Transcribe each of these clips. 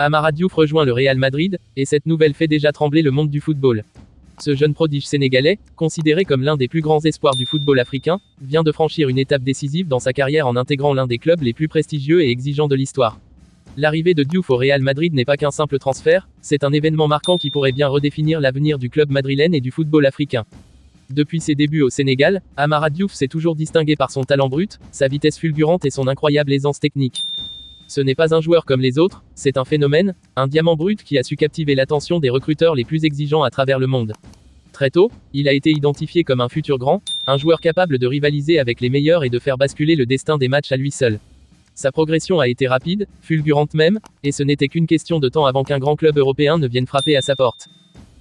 Amara Diouf rejoint le Real Madrid, et cette nouvelle fait déjà trembler le monde du football. Ce jeune prodige sénégalais, considéré comme l'un des plus grands espoirs du football africain, vient de franchir une étape décisive dans sa carrière en intégrant l'un des clubs les plus prestigieux et exigeants de l'histoire. L'arrivée de Diouf au Real Madrid n'est pas qu'un simple transfert, c'est un événement marquant qui pourrait bien redéfinir l'avenir du club madrilène et du football africain. Depuis ses débuts au Sénégal, Amara Diouf s'est toujours distingué par son talent brut, sa vitesse fulgurante et son incroyable aisance technique. Ce n'est pas un joueur comme les autres, c'est un phénomène, un diamant brut qui a su captiver l'attention des recruteurs les plus exigeants à travers le monde. Très tôt, il a été identifié comme un futur grand, un joueur capable de rivaliser avec les meilleurs et de faire basculer le destin des matchs à lui seul. Sa progression a été rapide, fulgurante même, et ce n'était qu'une question de temps avant qu'un grand club européen ne vienne frapper à sa porte.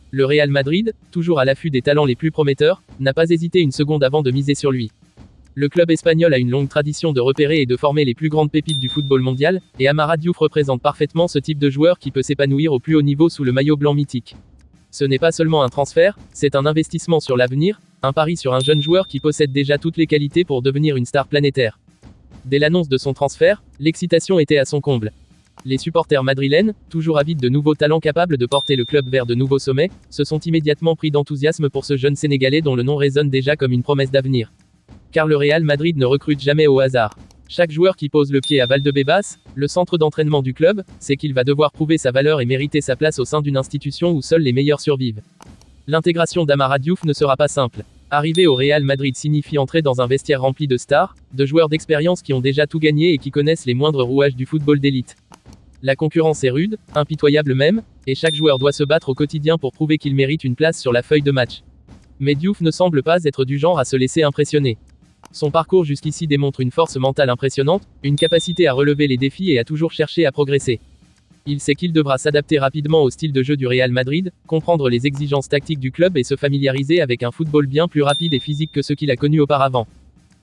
Le Real Madrid, toujours à l'affût des talents les plus prometteurs, n'a pas hésité une seconde avant de miser sur lui. Le club espagnol a une longue tradition de repérer et de former les plus grandes pépites du football mondial, et Amara Diouf représente parfaitement ce type de joueur qui peut s'épanouir au plus haut niveau sous le maillot blanc mythique. Ce n'est pas seulement un transfert, c'est un investissement sur l'avenir, un pari sur un jeune joueur qui possède déjà toutes les qualités pour devenir une star planétaire. Dès l'annonce de son transfert, l'excitation était à son comble. Les supporters madrilènes, toujours avides de nouveaux talents capables de porter le club vers de nouveaux sommets, se sont immédiatement pris d'enthousiasme pour ce jeune Sénégalais dont le nom résonne déjà comme une promesse d'avenir. Car le Real Madrid ne recrute jamais au hasard. Chaque joueur qui pose le pied à Valdebebas, le centre d'entraînement du club, sait qu'il va devoir prouver sa valeur et mériter sa place au sein d'une institution où seuls les meilleurs survivent. L'intégration d'Amara Diouf ne sera pas simple. Arriver au Real Madrid signifie entrer dans un vestiaire rempli de stars, de joueurs d'expérience qui ont déjà tout gagné et qui connaissent les moindres rouages du football d'élite. La concurrence est rude, impitoyable même, et chaque joueur doit se battre au quotidien pour prouver qu'il mérite une place sur la feuille de match. Mais Diouf ne semble pas être du genre à se laisser impressionner. Son parcours jusqu'ici démontre une force mentale impressionnante, une capacité à relever les défis et à toujours chercher à progresser. Il sait qu'il devra s'adapter rapidement au style de jeu du Real Madrid, comprendre les exigences tactiques du club et se familiariser avec un football bien plus rapide et physique que ce qu'il a connu auparavant.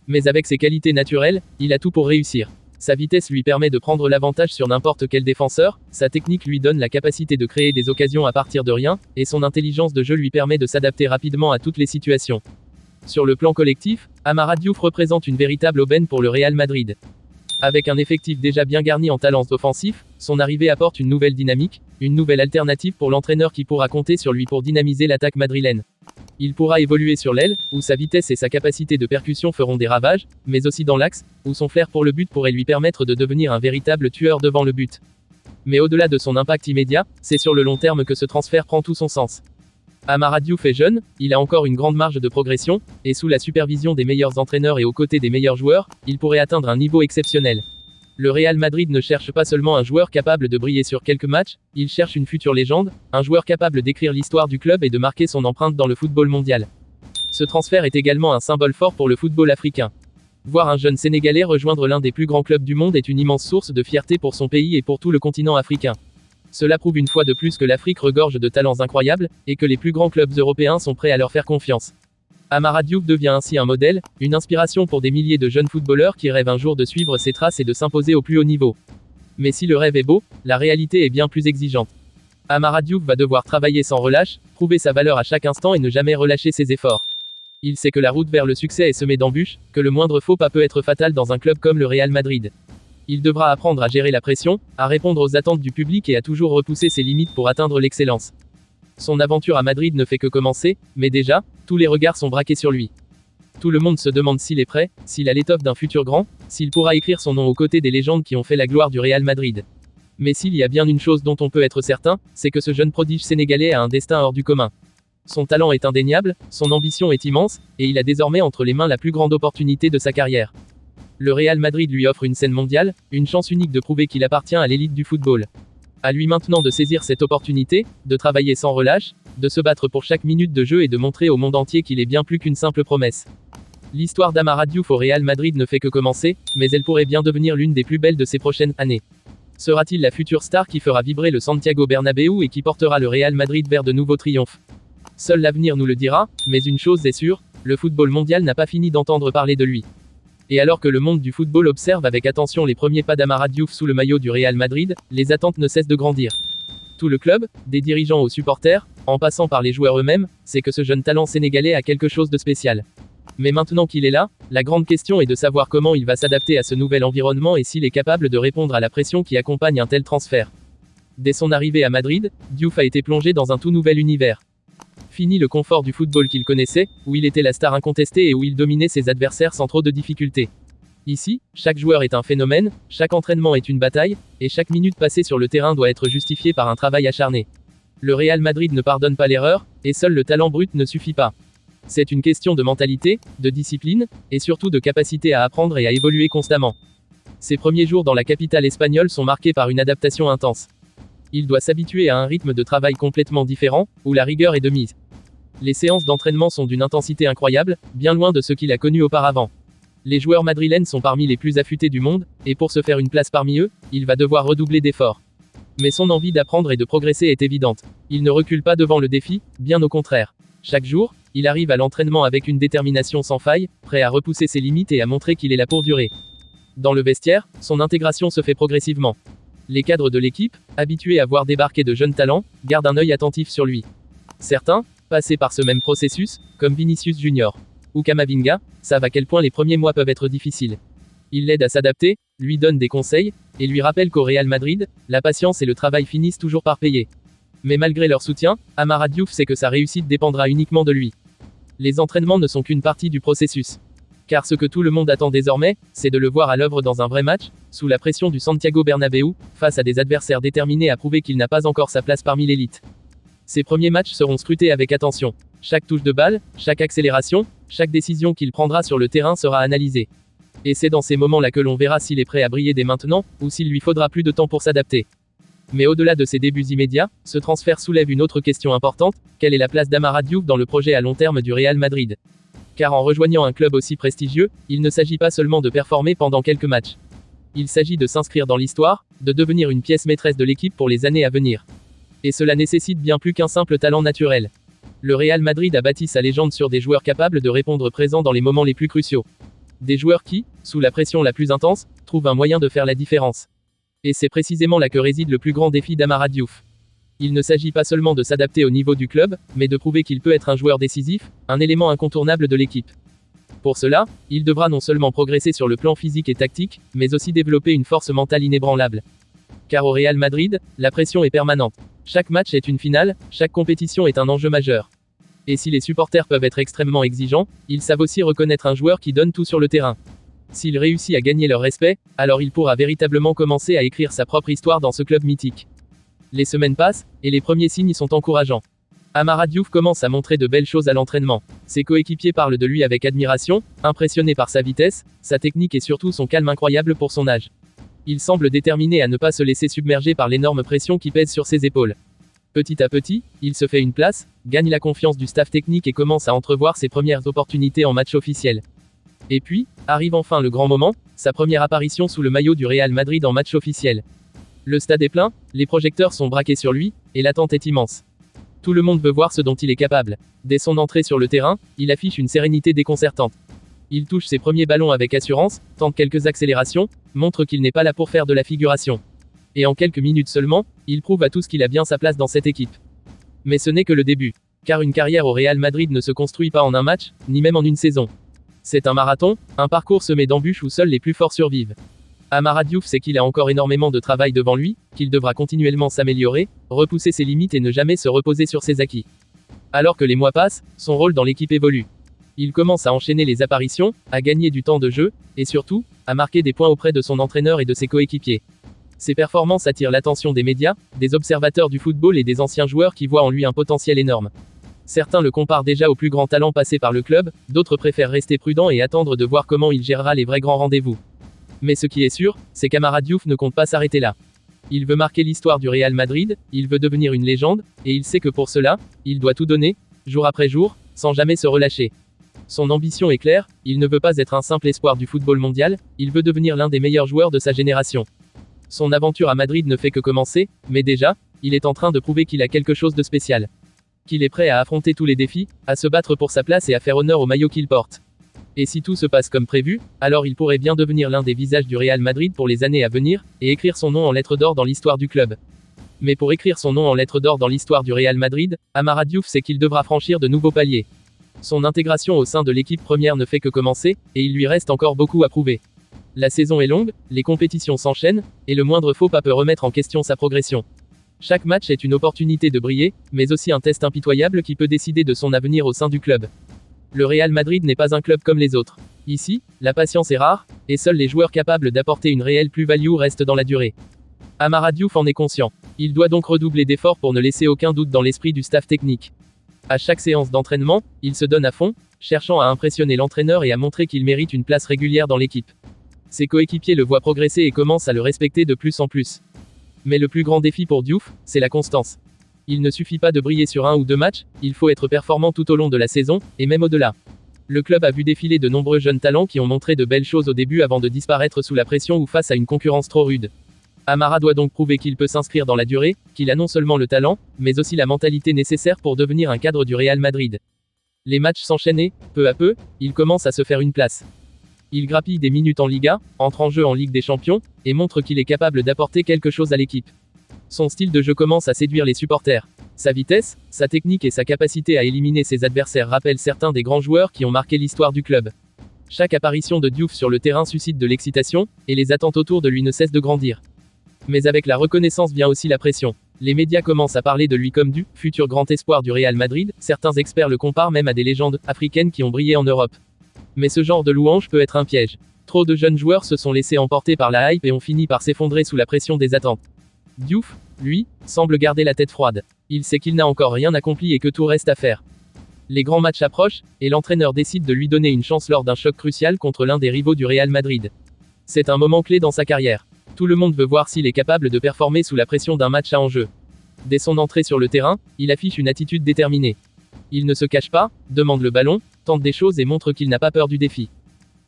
Mais avec ses qualités naturelles, il a tout pour réussir. Sa vitesse lui permet de prendre l'avantage sur n'importe quel défenseur, sa technique lui donne la capacité de créer des occasions à partir de rien, et son intelligence de jeu lui permet de s'adapter rapidement à toutes les situations. Sur le plan collectif, Amara Diouf représente une véritable aubaine pour le Real Madrid. Avec un effectif déjà bien garni en talents offensifs, son arrivée apporte une nouvelle dynamique, une nouvelle alternative pour l'entraîneur qui pourra compter sur lui pour dynamiser l'attaque madrilène. Il pourra évoluer sur l'aile, où sa vitesse et sa capacité de percussion feront des ravages, mais aussi dans l'axe, où son flair pour le but pourrait lui permettre de devenir un véritable tueur devant le but. Mais au-delà de son impact immédiat, c'est sur le long terme que ce transfert prend tout son sens. Amara Diouf est jeune, il a encore une grande marge de progression, et sous la supervision des meilleurs entraîneurs et aux côtés des meilleurs joueurs, il pourrait atteindre un niveau exceptionnel. Le Real Madrid ne cherche pas seulement un joueur capable de briller sur quelques matchs, il cherche une future légende, un joueur capable d'écrire l'histoire du club et de marquer son empreinte dans le football mondial. Ce transfert est également un symbole fort pour le football africain. Voir un jeune Sénégalais rejoindre l'un des plus grands clubs du monde est une immense source de fierté pour son pays et pour tout le continent africain. Cela prouve une fois de plus que l'Afrique regorge de talents incroyables, et que les plus grands clubs européens sont prêts à leur faire confiance. Amara Diouf devient ainsi un modèle, une inspiration pour des milliers de jeunes footballeurs qui rêvent un jour de suivre ses traces et de s'imposer au plus haut niveau. Mais si le rêve est beau, la réalité est bien plus exigeante. Amara Diouf va devoir travailler sans relâche, prouver sa valeur à chaque instant et ne jamais relâcher ses efforts. Il sait que la route vers le succès est semée d'embûches, que le moindre faux pas peut être fatal dans un club comme le Real Madrid. Il devra apprendre à gérer la pression, à répondre aux attentes du public et à toujours repousser ses limites pour atteindre l'excellence. Son aventure à Madrid ne fait que commencer, mais déjà, tous les regards sont braqués sur lui. Tout le monde se demande s'il est prêt, s'il a l'étoffe d'un futur grand, s'il pourra écrire son nom aux côtés des légendes qui ont fait la gloire du Real Madrid. Mais s'il y a bien une chose dont on peut être certain, c'est que ce jeune prodige sénégalais a un destin hors du commun. Son talent est indéniable, son ambition est immense, et il a désormais entre les mains la plus grande opportunité de sa carrière. Le Real Madrid lui offre une scène mondiale, une chance unique de prouver qu'il appartient à l'élite du football. À lui maintenant de saisir cette opportunité, de travailler sans relâche, de se battre pour chaque minute de jeu et de montrer au monde entier qu'il est bien plus qu'une simple promesse. L'histoire d'Amara Diouf au Real Madrid ne fait que commencer, mais elle pourrait bien devenir l'une des plus belles de ces prochaines années. Sera-t-il la future star qui fera vibrer le Santiago Bernabéu et qui portera le Real Madrid vers de nouveaux triomphes? Seul l'avenir nous le dira, mais une chose est sûre, le football mondial n'a pas fini d'entendre parler de lui. Et alors que le monde du football observe avec attention les premiers pas d'Amara Diouf sous le maillot du Real Madrid, les attentes ne cessent de grandir. Tout le club, des dirigeants aux supporters, en passant par les joueurs eux-mêmes, sait que ce jeune talent sénégalais a quelque chose de spécial. Mais maintenant qu'il est là, la grande question est de savoir comment il va s'adapter à ce nouvel environnement et s'il est capable de répondre à la pression qui accompagne un tel transfert. Dès son arrivée à Madrid, Diouf a été plongé dans un tout nouvel univers. Fini le confort du football qu'il connaissait, où il était la star incontestée et où il dominait ses adversaires sans trop de difficultés. Ici, chaque joueur est un phénomène, chaque entraînement est une bataille, et chaque minute passée sur le terrain doit être justifiée par un travail acharné. Le Real Madrid ne pardonne pas l'erreur, et seul le talent brut ne suffit pas. C'est une question de mentalité, de discipline, et surtout de capacité à apprendre et à évoluer constamment. Ses premiers jours dans la capitale espagnole sont marqués par une adaptation intense. Il doit s'habituer à un rythme de travail complètement différent, où la rigueur est de mise. Les séances d'entraînement sont d'une intensité incroyable, bien loin de ce qu'il a connu auparavant. Les joueurs madrilènes sont parmi les plus affûtés du monde, et pour se faire une place parmi eux, il va devoir redoubler d'efforts. Mais son envie d'apprendre et de progresser est évidente. Il ne recule pas devant le défi, bien au contraire. Chaque jour, il arrive à l'entraînement avec une détermination sans faille, prêt à repousser ses limites et à montrer qu'il est là pour durer. Dans le vestiaire, son intégration se fait progressivement. Les cadres de l'équipe, habitués à voir débarquer de jeunes talents, gardent un œil attentif sur lui. Certains, passés par ce même processus, comme Vinicius Junior ou Camavinga, savent à quel point les premiers mois peuvent être difficiles. Il l'aide à s'adapter, lui donne des conseils, et lui rappelle qu'au Real Madrid, la patience et le travail finissent toujours par payer. Mais malgré leur soutien, Amara Diouf sait que sa réussite dépendra uniquement de lui. Les entraînements ne sont qu'une partie du processus. Car ce que tout le monde attend désormais, c'est de le voir à l'œuvre dans un vrai match, sous la pression du Santiago Bernabéu, face à des adversaires déterminés à prouver qu'il n'a pas encore sa place parmi l'élite. Ses premiers matchs seront scrutés avec attention. Chaque touche de balle, chaque accélération, chaque décision qu'il prendra sur le terrain sera analysée. Et c'est dans ces moments-là que l'on verra s'il est prêt à briller dès maintenant, ou s'il lui faudra plus de temps pour s'adapter. Mais au-delà de ses débuts immédiats, ce transfert soulève une autre question importante, quelle est la place d'Amara Diouf dans le projet à long terme du Real Madrid? Car en rejoignant un club aussi prestigieux, il ne s'agit pas seulement de performer pendant quelques matchs. Il s'agit de s'inscrire dans l'histoire, de devenir une pièce maîtresse de l'équipe pour les années à venir. Et cela nécessite bien plus qu'un simple talent naturel. Le Real Madrid a bâti sa légende sur des joueurs capables de répondre présents dans les moments les plus cruciaux. Des joueurs qui, sous la pression la plus intense, trouvent un moyen de faire la différence. Et c'est précisément là que réside le plus grand défi d'Amara Diouf. Il ne s'agit pas seulement de s'adapter au niveau du club, mais de prouver qu'il peut être un joueur décisif, un élément incontournable de l'équipe. Pour cela, il devra non seulement progresser sur le plan physique et tactique, mais aussi développer une force mentale inébranlable. Car au Real Madrid, la pression est permanente. Chaque match est une finale, chaque compétition est un enjeu majeur. Et si les supporters peuvent être extrêmement exigeants, ils savent aussi reconnaître un joueur qui donne tout sur le terrain. S'il réussit à gagner leur respect, alors il pourra véritablement commencer à écrire sa propre histoire dans ce club mythique. Les semaines passent, et les premiers signes sont encourageants. Amara Diouf commence à montrer de belles choses à l'entraînement. Ses coéquipiers parlent de lui avec admiration, impressionnés par sa vitesse, sa technique et surtout son calme incroyable pour son âge. Il semble déterminé à ne pas se laisser submerger par l'énorme pression qui pèse sur ses épaules. Petit à petit, il se fait une place, gagne la confiance du staff technique et commence à entrevoir ses premières opportunités en match officiel. Et puis, arrive enfin le grand moment, sa première apparition sous le maillot du Real Madrid en match officiel. Le stade est plein, les projecteurs sont braqués sur lui, et l'attente est immense. Tout le monde veut voir ce dont il est capable. Dès son entrée sur le terrain, il affiche une sérénité déconcertante. Il touche ses premiers ballons avec assurance, tente quelques accélérations, montre qu'il n'est pas là pour faire de la figuration. Et en quelques minutes seulement, il prouve à tous qu'il a bien sa place dans cette équipe. Mais ce n'est que le début. Car une carrière au Real Madrid ne se construit pas en un match, ni même en une saison. C'est un marathon, un parcours semé d'embûches où seuls les plus forts survivent. Amara Diouf sait qu'il a encore énormément de travail devant lui, qu'il devra continuellement s'améliorer, repousser ses limites et ne jamais se reposer sur ses acquis. Alors que les mois passent, son rôle dans l'équipe évolue. Il commence à enchaîner les apparitions, à gagner du temps de jeu, et surtout, à marquer des points auprès de son entraîneur et de ses coéquipiers. Ses performances attirent l'attention des médias, des observateurs du football et des anciens joueurs qui voient en lui un potentiel énorme. Certains le comparent déjà au plus grand talent passé par le club, d'autres préfèrent rester prudents et attendre de voir comment il gérera les vrais grands rendez-vous. Mais ce qui est sûr, c'est qu'Amara Diouf ne compte pas s'arrêter là. Il veut marquer l'histoire du Real Madrid, il veut devenir une légende, et il sait que pour cela, il doit tout donner, jour après jour, sans jamais se relâcher. Son ambition est claire, il ne veut pas être un simple espoir du football mondial, il veut devenir l'un des meilleurs joueurs de sa génération. Son aventure à Madrid ne fait que commencer, mais déjà, il est en train de prouver qu'il a quelque chose de spécial. Qu'il est prêt à affronter tous les défis, à se battre pour sa place et à faire honneur au maillot qu'il porte. Et si tout se passe comme prévu, alors il pourrait bien devenir l'un des visages du Real Madrid pour les années à venir, et écrire son nom en lettres d'or dans l'histoire du club. Mais pour écrire son nom en lettres d'or dans l'histoire du Real Madrid, Amara Diouf sait qu'il devra franchir de nouveaux paliers. Son intégration au sein de l'équipe première ne fait que commencer, et il lui reste encore beaucoup à prouver. La saison est longue, les compétitions s'enchaînent, et le moindre faux pas peut remettre en question sa progression. Chaque match est une opportunité de briller, mais aussi un test impitoyable qui peut décider de son avenir au sein du club. Le Real Madrid n'est pas un club comme les autres. Ici, la patience est rare, et seuls les joueurs capables d'apporter une réelle plus-value restent dans la durée. Amara Diouf en est conscient. Il doit donc redoubler d'efforts pour ne laisser aucun doute dans l'esprit du staff technique. À chaque séance d'entraînement, il se donne à fond, cherchant à impressionner l'entraîneur et à montrer qu'il mérite une place régulière dans l'équipe. Ses coéquipiers le voient progresser et commencent à le respecter de plus en plus. Mais le plus grand défi pour Diouf, c'est la constance. Il ne suffit pas de briller sur 1 ou 2 matchs, il faut être performant tout au long de la saison, et même au-delà. Le club a vu défiler de nombreux jeunes talents qui ont montré de belles choses au début avant de disparaître sous la pression ou face à une concurrence trop rude. Amara doit donc prouver qu'il peut s'inscrire dans la durée, qu'il a non seulement le talent, mais aussi la mentalité nécessaire pour devenir un cadre du Real Madrid. Les matchs s'enchaînent, peu à peu, il commence à se faire une place. Il grappille des minutes en Liga, entre en jeu en Ligue des Champions, et montre qu'il est capable d'apporter quelque chose à l'équipe. Son style de jeu commence à séduire les supporters. Sa vitesse, sa technique et sa capacité à éliminer ses adversaires rappellent certains des grands joueurs qui ont marqué l'histoire du club. Chaque apparition de Diouf sur le terrain suscite de l'excitation, et les attentes autour de lui ne cessent de grandir. Mais avec la reconnaissance vient aussi la pression. Les médias commencent à parler de lui comme du futur grand espoir du Real Madrid, certains experts le comparent même à des légendes africaines qui ont brillé en Europe. Mais ce genre de louange peut être un piège. Trop de jeunes joueurs se sont laissés emporter par la hype et ont fini par s'effondrer sous la pression des attentes. Diouf, lui, semble garder la tête froide. Il sait qu'il n'a encore rien accompli et que tout reste à faire. Les grands matchs approchent, et l'entraîneur décide de lui donner une chance lors d'un choc crucial contre l'un des rivaux du Real Madrid. C'est un moment clé dans sa carrière. Tout le monde veut voir s'il est capable de performer sous la pression d'un match à enjeu. Dès son entrée sur le terrain, il affiche une attitude déterminée. Il ne se cache pas, demande le ballon, tente des choses et montre qu'il n'a pas peur du défi.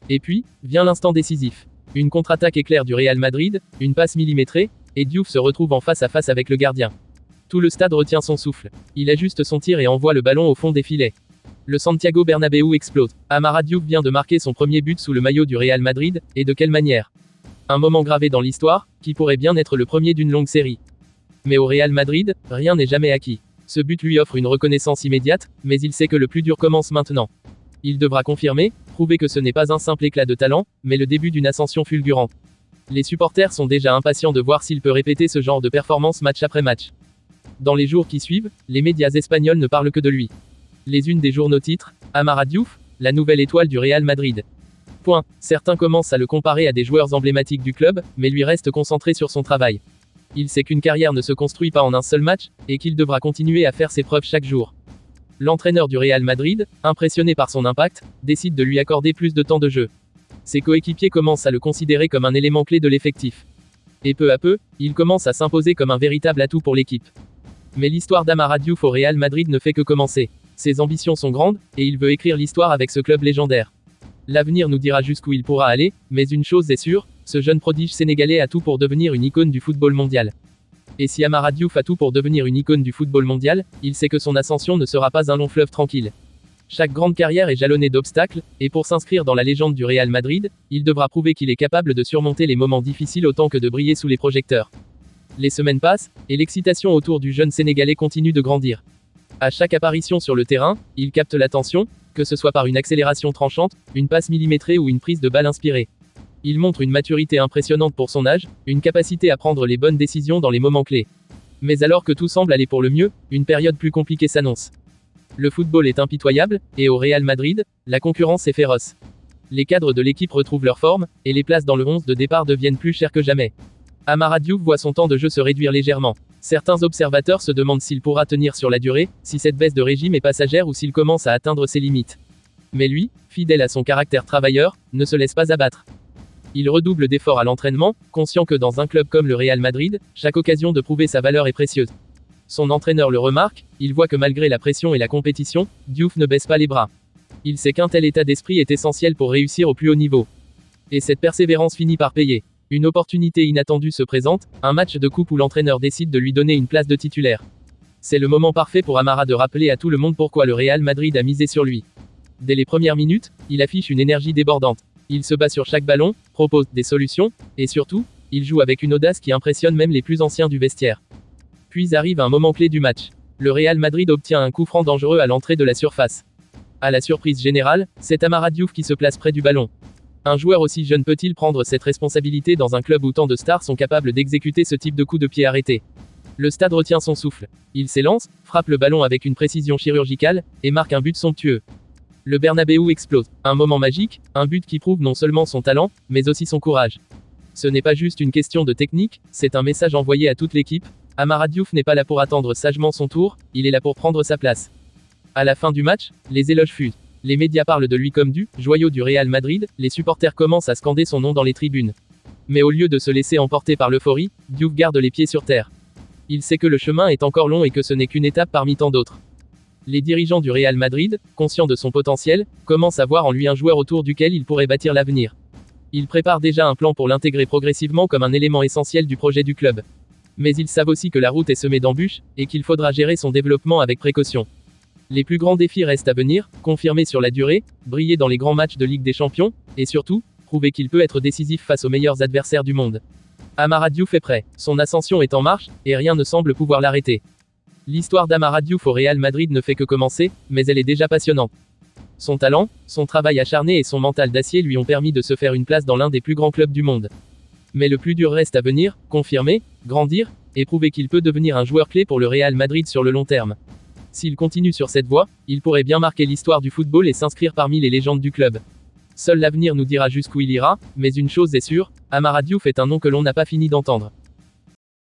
Et puis, vient l'instant décisif. Une contre-attaque éclair du Real Madrid, une passe millimétrée, et Diouf se retrouve en face à face avec le gardien. Tout le stade retient son souffle. Il ajuste son tir et envoie le ballon au fond des filets. Le Santiago Bernabéu explose. Amara Diouf vient de marquer son premier but sous le maillot du Real Madrid, et de quelle manière? Un moment gravé dans l'histoire, qui pourrait bien être le premier d'une longue série. Mais au Real Madrid, rien n'est jamais acquis. Ce but lui offre une reconnaissance immédiate, mais il sait que le plus dur commence maintenant. Il devra confirmer, prouver que ce n'est pas un simple éclat de talent, mais le début d'une ascension fulgurante. Les supporters sont déjà impatients de voir s'il peut répéter ce genre de performance match après match. Dans les jours qui suivent, les médias espagnols ne parlent que de lui. Les unes des journaux titrent « Amara Diouf, la nouvelle étoile du Real Madrid ». Certains commencent à le comparer à des joueurs emblématiques du club, mais lui reste concentré sur son travail. Il sait qu'une carrière ne se construit pas en un seul match, et qu'il devra continuer à faire ses preuves chaque jour. L'entraîneur du Real Madrid, impressionné par son impact, décide de lui accorder plus de temps de jeu. Ses coéquipiers commencent à le considérer comme un élément clé de l'effectif. Et peu à peu, il commence à s'imposer comme un véritable atout pour l'équipe. Mais l'histoire d'Amara Diouf au Real Madrid ne fait que commencer. Ses ambitions sont grandes, et il veut écrire l'histoire avec ce club légendaire. L'avenir nous dira jusqu'où il pourra aller, mais une chose est sûre, ce jeune prodige sénégalais a tout pour devenir une icône du football mondial. Et si Amara Diouf a tout pour devenir une icône du football mondial, il sait que son ascension ne sera pas un long fleuve tranquille. Chaque grande carrière est jalonnée d'obstacles, et pour s'inscrire dans la légende du Real Madrid, il devra prouver qu'il est capable de surmonter les moments difficiles autant que de briller sous les projecteurs. Les semaines passent, et l'excitation autour du jeune Sénégalais continue de grandir. À chaque apparition sur le terrain, il capte l'attention, que ce soit par une accélération tranchante, une passe millimétrée ou une prise de balle inspirée. Il montre une maturité impressionnante pour son âge, une capacité à prendre les bonnes décisions dans les moments clés. Mais alors que tout semble aller pour le mieux, une période plus compliquée s'annonce. Le football est impitoyable, et au Real Madrid, la concurrence est féroce. Les cadres de l'équipe retrouvent leur forme, et les places dans le 11 de départ deviennent plus chères que jamais. Amara Diouf voit son temps de jeu se réduire légèrement. Certains observateurs se demandent s'il pourra tenir sur la durée, si cette baisse de régime est passagère ou s'il commence à atteindre ses limites. Mais lui, fidèle à son caractère travailleur, ne se laisse pas abattre. Il redouble d'efforts à l'entraînement, conscient que dans un club comme le Real Madrid, chaque occasion de prouver sa valeur est précieuse. Son entraîneur le remarque, il voit que malgré la pression et la compétition, Diouf ne baisse pas les bras. Il sait qu'un tel état d'esprit est essentiel pour réussir au plus haut niveau. Et cette persévérance finit par payer. Une opportunité inattendue se présente, un match de coupe où l'entraîneur décide de lui donner une place de titulaire. C'est le moment parfait pour Amara de rappeler à tout le monde pourquoi le Real Madrid a misé sur lui. Dès les premières minutes, il affiche une énergie débordante. Il se bat sur chaque ballon, propose des solutions, et surtout, il joue avec une audace qui impressionne même les plus anciens du vestiaire. Puis arrive un moment clé du match. Le Real Madrid obtient un coup franc dangereux à l'entrée de la surface. À la surprise générale, c'est Amara Diouf qui se place près du ballon. Un joueur aussi jeune peut-il prendre cette responsabilité dans un club où tant de stars sont capables d'exécuter ce type de coup de pied arrêté? Le stade retient son souffle. Il s'élance, frappe le ballon avec une précision chirurgicale, et marque un but somptueux. Le Bernabéu explose. Un moment magique, un but qui prouve non seulement son talent, mais aussi son courage. Ce n'est pas juste une question de technique, c'est un message envoyé à toute l'équipe. Amara Diouf n'est pas là pour attendre sagement son tour, il est là pour prendre sa place. À la fin du match, les éloges fusent. Les médias parlent de lui comme du joyau du Real Madrid, les supporters commencent à scander son nom dans les tribunes. Mais au lieu de se laisser emporter par l'euphorie, Diouf garde les pieds sur terre. Il sait que le chemin est encore long et que ce n'est qu'une étape parmi tant d'autres. Les dirigeants du Real Madrid, conscients de son potentiel, commencent à voir en lui un joueur autour duquel il pourrait bâtir l'avenir. Ils préparent déjà un plan pour l'intégrer progressivement comme un élément essentiel du projet du club. Mais ils savent aussi que la route est semée d'embûches, et qu'il faudra gérer son développement avec précaution. Les plus grands défis restent à venir, confirmer sur la durée, briller dans les grands matchs de Ligue des Champions, et surtout, prouver qu'il peut être décisif face aux meilleurs adversaires du monde. Amara Diouf est prêt, son ascension est en marche, et rien ne semble pouvoir l'arrêter. L'histoire d'Amara Diouf au Real Madrid ne fait que commencer, mais elle est déjà passionnante. Son talent, son travail acharné et son mental d'acier lui ont permis de se faire une place dans l'un des plus grands clubs du monde. Mais le plus dur reste à venir, confirmer, grandir, et prouver qu'il peut devenir un joueur clé pour le Real Madrid sur le long terme. S'il continue sur cette voie, il pourrait bien marquer l'histoire du football et s'inscrire parmi les légendes du club. Seul l'avenir nous dira jusqu'où il ira, mais une chose est sûre, Amara Diouf est un nom que l'on n'a pas fini d'entendre.